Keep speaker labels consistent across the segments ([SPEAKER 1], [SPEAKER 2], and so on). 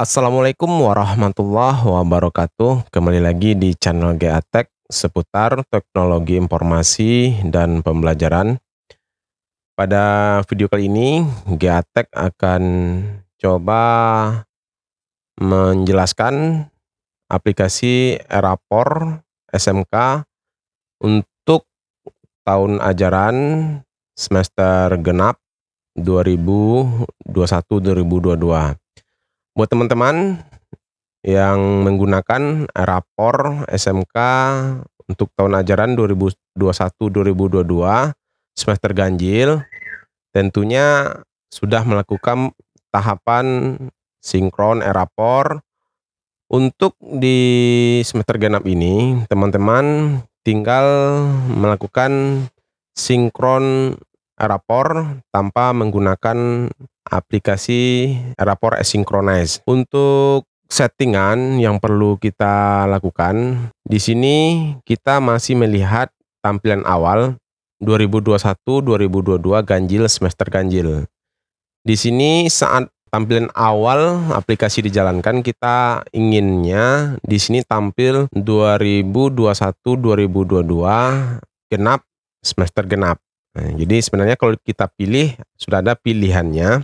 [SPEAKER 1] Assalamualaikum warahmatullahi wabarakatuh. Kembali lagi di channel GA Tech seputar teknologi informasi dan pembelajaran. Pada video kali ini, GA Tech akan coba menjelaskan aplikasi Erapor SMK untuk tahun ajaran semester genap 2021-2022. Buat teman-teman yang menggunakan Erapor SMK untuk tahun ajaran 2021-2022 semester ganjil, tentunya sudah melakukan tahapan sinkron Erapor. Untuk di semester genap ini, teman-teman tinggal melakukan sinkron Erapor tanpa menggunakan aplikasi Erapor Asynchronize. Untuk settingan yang perlu kita lakukan, di sini kita masih melihat tampilan awal 2021-2022 ganjil semester ganjil. Di sini saat tampilan awal aplikasi dijalankan, kita inginnya di sini tampil 2021-2022 genap semester genap. Nah, jadi sebenarnya kalau kita pilih sudah ada pilihannya,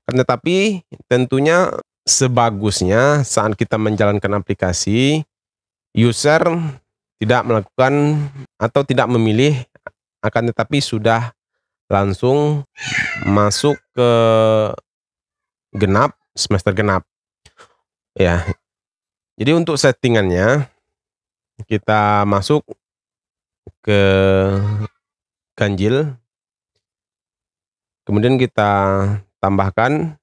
[SPEAKER 1] tetapi tentunya sebagusnya saat kita menjalankan aplikasi, user tidak melakukan atau tidak memilih, akan tetapi sudah langsung masuk ke genap semester genap. Ya, jadi untuk settingannya kita masuk ke ganjil, kemudian kita tambahkan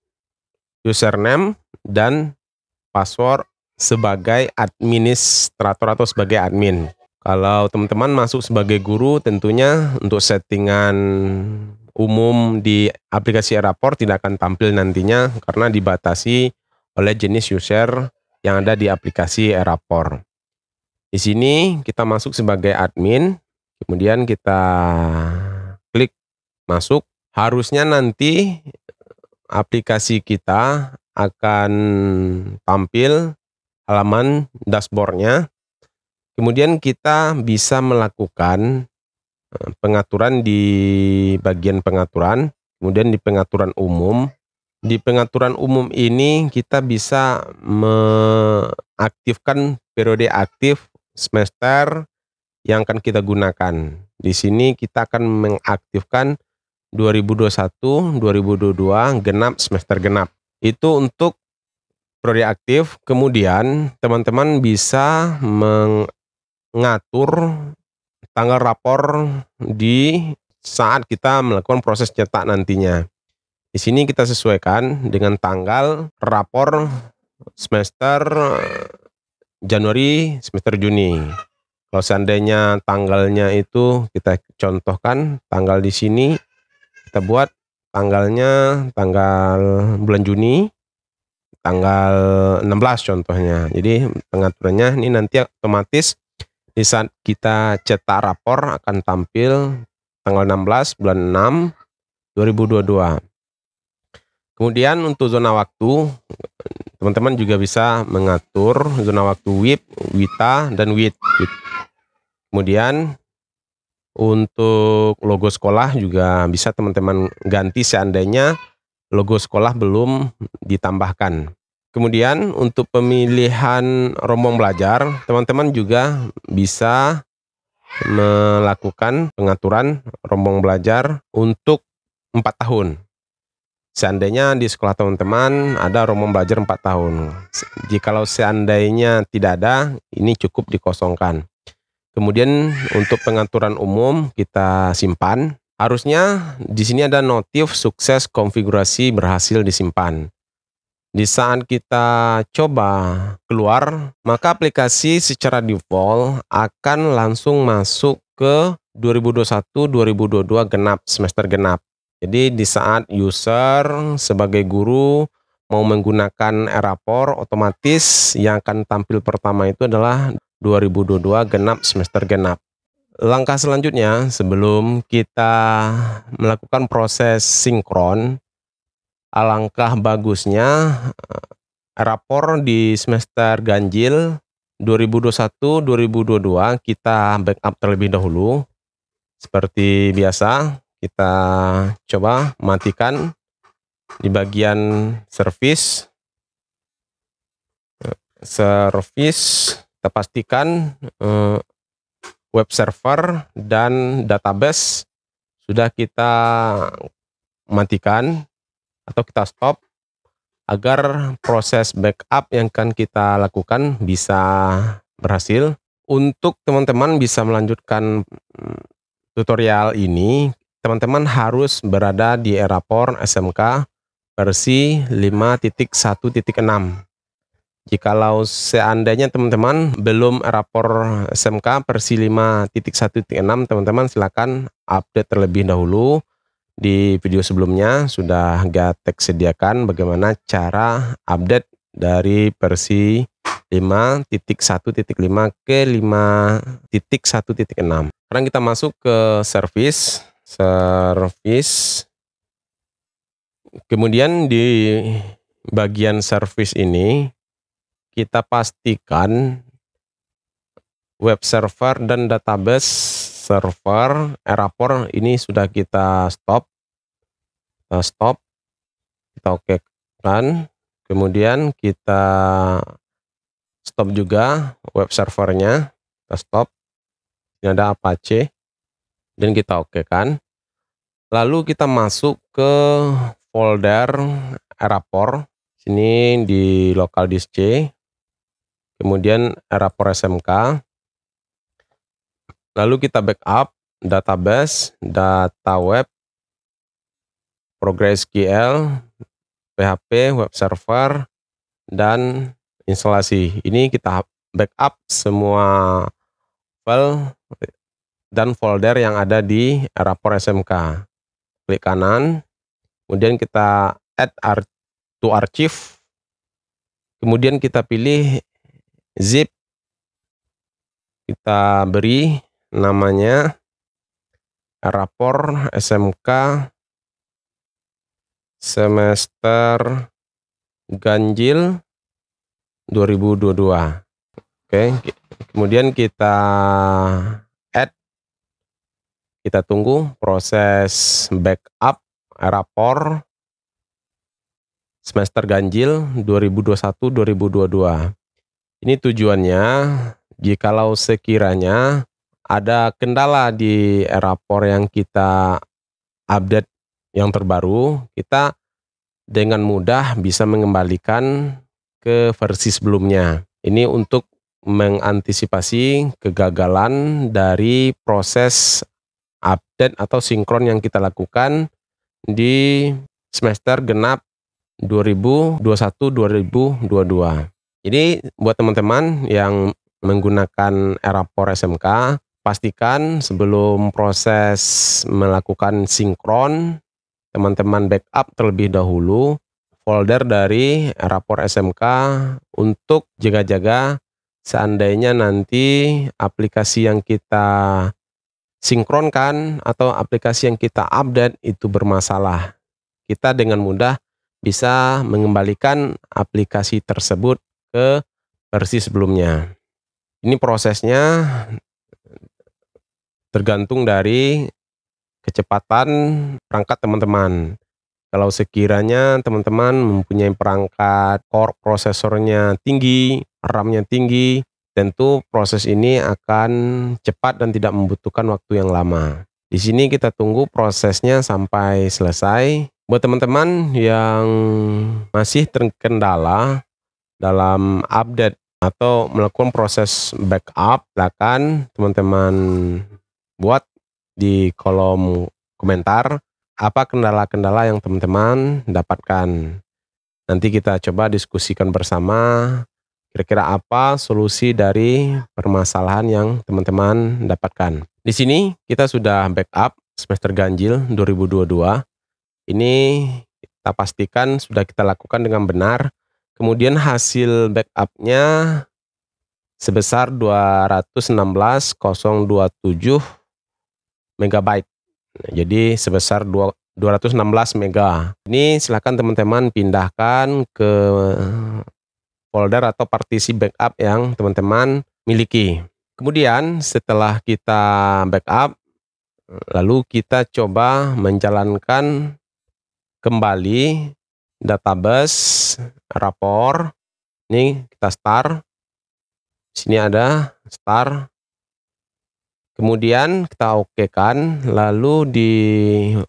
[SPEAKER 1] username dan password sebagai administrator atau sebagai admin. Kalau teman-teman masuk sebagai guru, tentunya untuk settingan umum di aplikasi Erapor tidak akan tampil nantinya karena dibatasi oleh jenis user yang ada di aplikasi Erapor. Di sini kita masuk sebagai admin, kemudian kita klik masuk. Harusnya nanti aplikasi kita akan tampil halaman dashboardnya. Kemudian kita bisa melakukan pengaturan di bagian pengaturan, kemudian di pengaturan umum. Di pengaturan umum ini kita bisa mengaktifkan periode aktif semester yang akan kita gunakan. Di sini kita akan mengaktifkan 2021-2022 genap semester genap. Itu untuk periode aktif. Kemudian teman-teman bisa mengatur tanggal rapor di saat kita melakukan proses cetak nantinya. Di sini kita sesuaikan dengan tanggal rapor semester Januari, semester Juni. Kalau seandainya tanggalnya itu kita contohkan tanggal di sini, kita buat tanggalnya tanggal bulan Juni, tanggal 16 contohnya. Jadi pengaturannya ini nanti otomatis di saat kita cetak rapor akan tampil tanggal 16 bulan 6 2022. Kemudian untuk zona waktu, teman-teman juga bisa mengatur zona waktu WIB, WITA, dan WIT. Kemudian untuk logo sekolah juga bisa teman-teman ganti seandainya logo sekolah belum ditambahkan. Kemudian untuk pemilihan rombong belajar, teman-teman juga bisa melakukan pengaturan rombong belajar untuk 4 tahun. Seandainya di sekolah teman-teman ada rombong belajar 4 tahun. Jikalau seandainya tidak ada, ini cukup dikosongkan. Kemudian untuk pengaturan umum kita simpan. Harusnya di sini ada notif sukses konfigurasi berhasil disimpan. Di saat kita coba keluar, maka aplikasi secara default akan langsung masuk ke 2021-2022 genap semester genap. Jadi di saat user sebagai guru mau menggunakan Erapor, otomatis yang akan tampil pertama itu adalah 2022 genap semester genap. Langkah selanjutnya sebelum kita melakukan proses sinkron, alangkah bagusnya rapor di semester ganjil 2021-2022 kita backup terlebih dahulu. Seperti biasa, kita coba matikan di bagian service. Kita pastikan web server dan database sudah kita matikan atau kita stop agar proses backup yang akan kita lakukan bisa berhasil. Untuk teman-teman bisa melanjutkan tutorial ini, teman-teman harus berada di Erapor SMK versi 5.1.6. Jikalau seandainya teman-teman belum Erapor SMK versi 5.1.6, teman-teman silakan update terlebih dahulu. Di video sebelumnya sudah Gatek sediakan bagaimana cara update dari versi 5.1.5 ke 5.1.6. Sekarang kita masuk ke service. Kemudian di bagian service ini kita pastikan web server dan database server Erapor ini sudah kita stop, kita oke kan. Kemudian kita stop juga web servernya, kita stop. Ini ada Apache dan kita oke kan. Lalu kita masuk ke folder Erapor. Sini di local disk C. Kemudian Erapor SMK. Lalu kita backup database, data web, ProgreSQL, PHP, web server, dan instalasi. Ini kita backup semua file dan folder yang ada di Erapor SMK. Klik kanan, kemudian kita add to archive, kemudian kita pilih zip, kita beri namanya Erapor SMK semester ganjil 2022. Oke, kemudian kita add, kita tunggu proses backup Erapor semester ganjil 2021-2022. Ini tujuannya jikalau sekiranya ada kendala di Erapor yang kita update yang terbaru, kita dengan mudah bisa mengembalikan ke versi sebelumnya. Ini untuk mengantisipasi kegagalan dari proses update atau sinkron yang kita lakukan di semester genap 2021-2022. Jadi buat teman-teman yang menggunakan Erapor SMK, pastikan sebelum proses melakukan sinkron, teman-teman backup terlebih dahulu folder dari Erapor SMK untuk jaga-jaga seandainya nanti aplikasi yang kita sinkronkan atau aplikasi yang kita update itu bermasalah. Kita dengan mudah bisa mengembalikan aplikasi tersebut ke versi sebelumnya. Ini prosesnya tergantung dari kecepatan perangkat teman-teman. Kalau sekiranya teman-teman mempunyai perangkat core prosesornya tinggi, RAM-nya tinggi, tentu proses ini akan cepat dan tidak membutuhkan waktu yang lama. Di sini kita tunggu prosesnya sampai selesai. Buat teman-teman yang masih terkendala dalam update atau melakukan proses backup, silakan teman-teman buat di kolom komentar apa kendala-kendala yang teman-teman dapatkan. Nanti kita coba diskusikan bersama kira-kira apa solusi dari permasalahan yang teman-teman dapatkan. Di sini kita sudah backup semester ganjil 2022. Ini kita pastikan sudah kita lakukan dengan benar. Kemudian hasil backupnya sebesar 216.027 megabyte. Jadi sebesar 216 mega. Ini silakan teman-teman pindahkan ke folder atau partisi backup yang teman-teman miliki. Kemudian setelah kita backup, lalu kita coba menjalankan kembali database rapor. Ini kita start. Sini ada start. Kemudian kita okekan, lalu di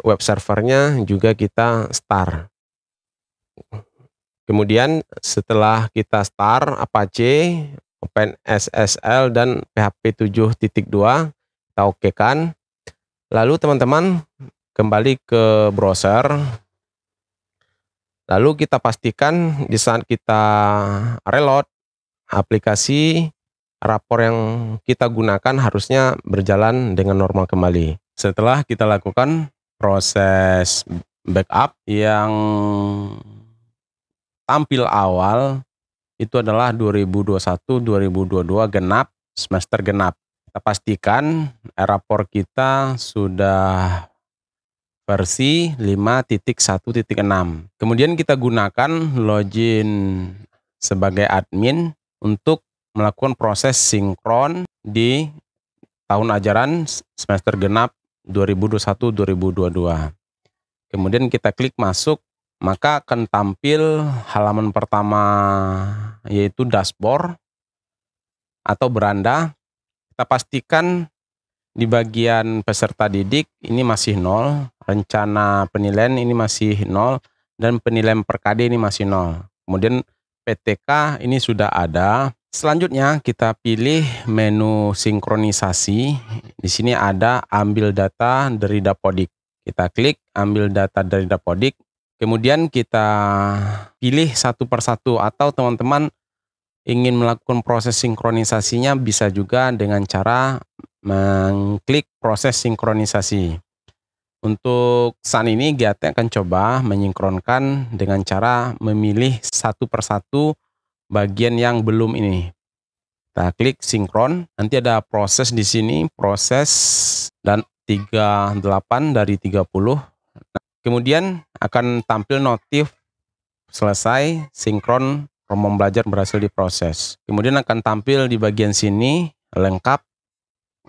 [SPEAKER 1] web servernya juga kita start. Kemudian setelah kita start Apache, OpenSSL dan PHP 7.2 kita okekan. Lalu teman-teman kembali ke browser. Lalu kita pastikan di saat kita reload, aplikasi rapor yang kita gunakan harusnya berjalan dengan normal kembali. Setelah kita lakukan proses backup, yang tampil awal itu adalah 2021-2022 genap, semester genap. Kita pastikan rapor kita sudah versi 5.1.6. Kemudian kita gunakan login sebagai admin untuk melakukan proses sinkron di tahun ajaran semester genap 2021-2022. Kemudian kita klik masuk, maka akan tampil halaman pertama yaitu dashboard atau beranda. Kita pastikan di bagian peserta didik ini masih 0, rencana penilaian ini masih 0, dan penilaian per KD ini masih 0. Kemudian PTK ini sudah ada. Selanjutnya kita pilih menu sinkronisasi. Di sini ada ambil data dari Dapodik. Kita klik ambil data dari Dapodik. Kemudian kita pilih satu persatu, atau teman-teman ingin melakukan proses sinkronisasinya bisa juga dengan cara mengklik proses sinkronisasi. Untuk saat ini GAT akan coba menyinkronkan dengan cara memilih satu persatu bagian yang belum ini. Kita klik sinkron, nanti ada proses di sini, proses dan 38 dari 30. Kemudian akan tampil notif selesai sinkron rombongan belajar berhasil diproses. Kemudian akan tampil di bagian sini lengkap.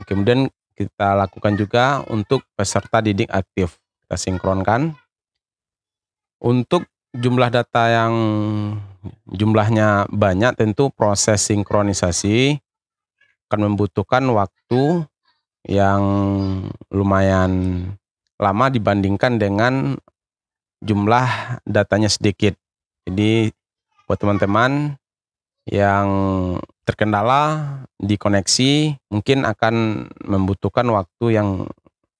[SPEAKER 1] Kemudian kita lakukan juga untuk peserta didik aktif. Kita sinkronkan. Untuk jumlah data yang jumlahnya banyak, tentu proses sinkronisasi akan membutuhkan waktu yang lumayan lama dibandingkan dengan jumlah datanya sedikit. Jadi buat teman-teman yang terkendala di koneksi mungkin akan membutuhkan waktu yang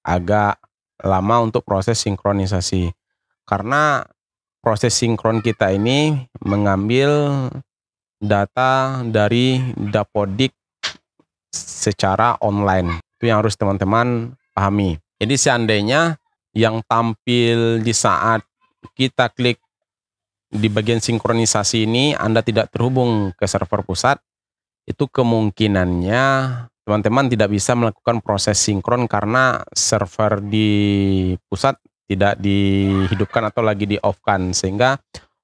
[SPEAKER 1] agak lama untuk proses sinkronisasi, karena proses sinkron kita ini mengambil data dari Dapodik secara online. Itu yang harus teman-teman pahami. Jadi seandainya yang tampil di saat kita klik di bagian sinkronisasi ini Anda tidak terhubung ke server pusat, itu kemungkinannya teman-teman tidak bisa melakukan proses sinkron karena server di pusat tidak dihidupkan atau lagi di off-kan, sehingga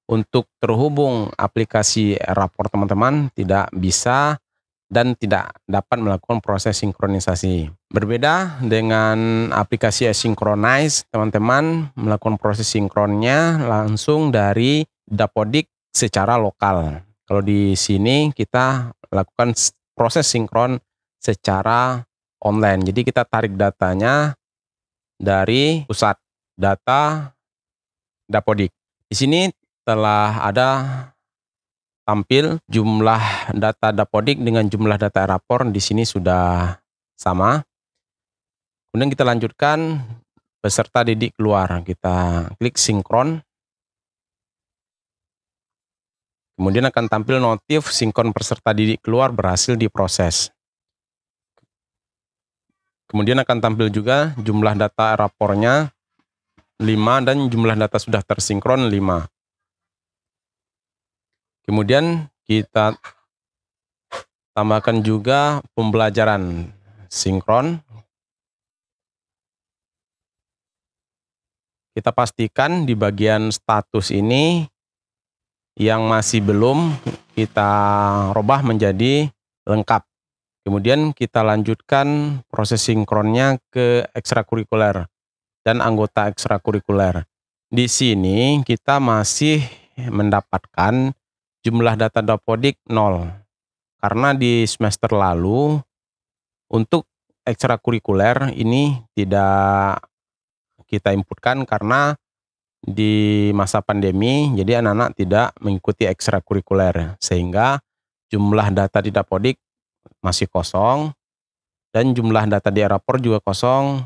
[SPEAKER 1] untuk terhubung aplikasi rapor teman-teman tidak bisa dan tidak dapat melakukan proses sinkronisasi. Berbeda dengan aplikasi Asynchronize, teman-teman melakukan proses sinkronnya langsung dari Dapodik secara lokal. Kalau di sini kita lakukan proses sinkron secara online. Jadi kita tarik datanya dari pusat data Dapodik. Di sini telah ada tampil jumlah data Dapodik dengan jumlah data rapor, di sini sudah sama. Kemudian kita lanjutkan peserta didik keluar. Kita klik sinkron. Kemudian akan tampil notif sinkron peserta didik keluar berhasil diproses. Kemudian akan tampil juga jumlah data rapornya 5 dan jumlah data sudah tersinkron 5. Kemudian kita tambahkan juga pembelajaran sinkron. Kita pastikan di bagian status ini yang masih belum kita robah menjadi lengkap. Kemudian kita lanjutkan proses sinkronnya ke ekstrakurikuler dan anggota ekstrakurikuler. Di sini kita masih mendapatkan jumlah data Dapodik 0. Karena di semester lalu untuk ekstrakurikuler ini tidak kita inputkan karena di masa pandemi, jadi anak-anak tidak mengikuti ekstrakurikuler, sehingga jumlah data di Dapodik masih kosong, dan jumlah data di Erapor juga kosong,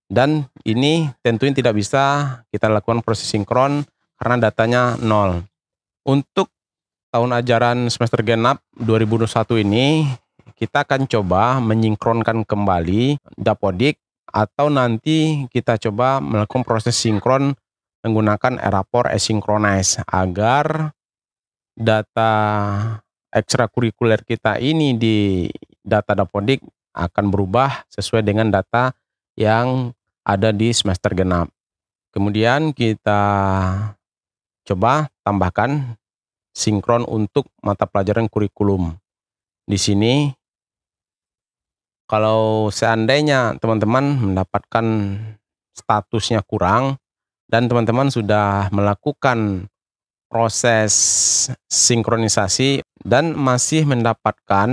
[SPEAKER 1] dan ini tentunya tidak bisa kita lakukan proses sinkron karena datanya 0. Untuk tahun ajaran semester genap 2021 ini, kita akan coba menyinkronkan kembali Dapodik, atau nanti kita coba melakukan proses sinkron menggunakan Erapor Asynchronous agar data ekstrakurikuler kita ini di data Dapodik akan berubah sesuai dengan data yang ada di semester genap. Kemudian kita coba tambahkan sinkron untuk mata pelajaran kurikulum. Di sini kalau seandainya teman-teman mendapatkan statusnya kurang dan teman-teman sudah melakukan proses sinkronisasi dan masih mendapatkan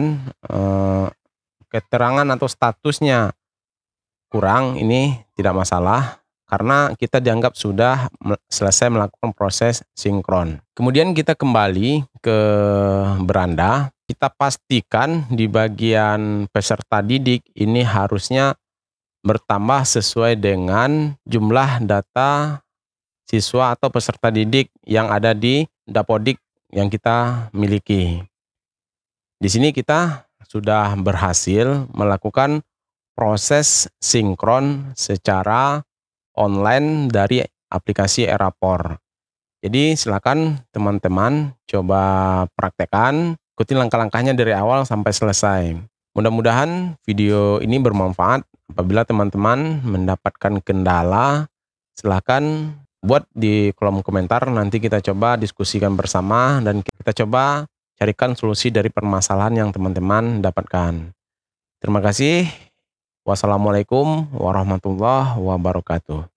[SPEAKER 1] keterangan atau statusnya kurang, ini tidak masalah karena kita dianggap sudah selesai melakukan proses sinkron. Kemudian kita kembali ke beranda, kita pastikan di bagian peserta didik ini harusnya bertambah sesuai dengan jumlah data siswa atau peserta didik yang ada di Dapodik yang kita miliki. Di sini kita sudah berhasil melakukan proses sinkron secara online dari aplikasi Erapor. Jadi silakan teman-teman coba praktekkan, ikuti langkah-langkahnya dari awal sampai selesai. Mudah-mudahan video ini bermanfaat. Apabila teman-teman mendapatkan kendala, silakan buat di kolom komentar, nanti kita coba diskusikan bersama dan kita coba carikan solusi dari permasalahan yang teman-teman dapatkan. Terima kasih. Wassalamualaikum warahmatullahi wabarakatuh.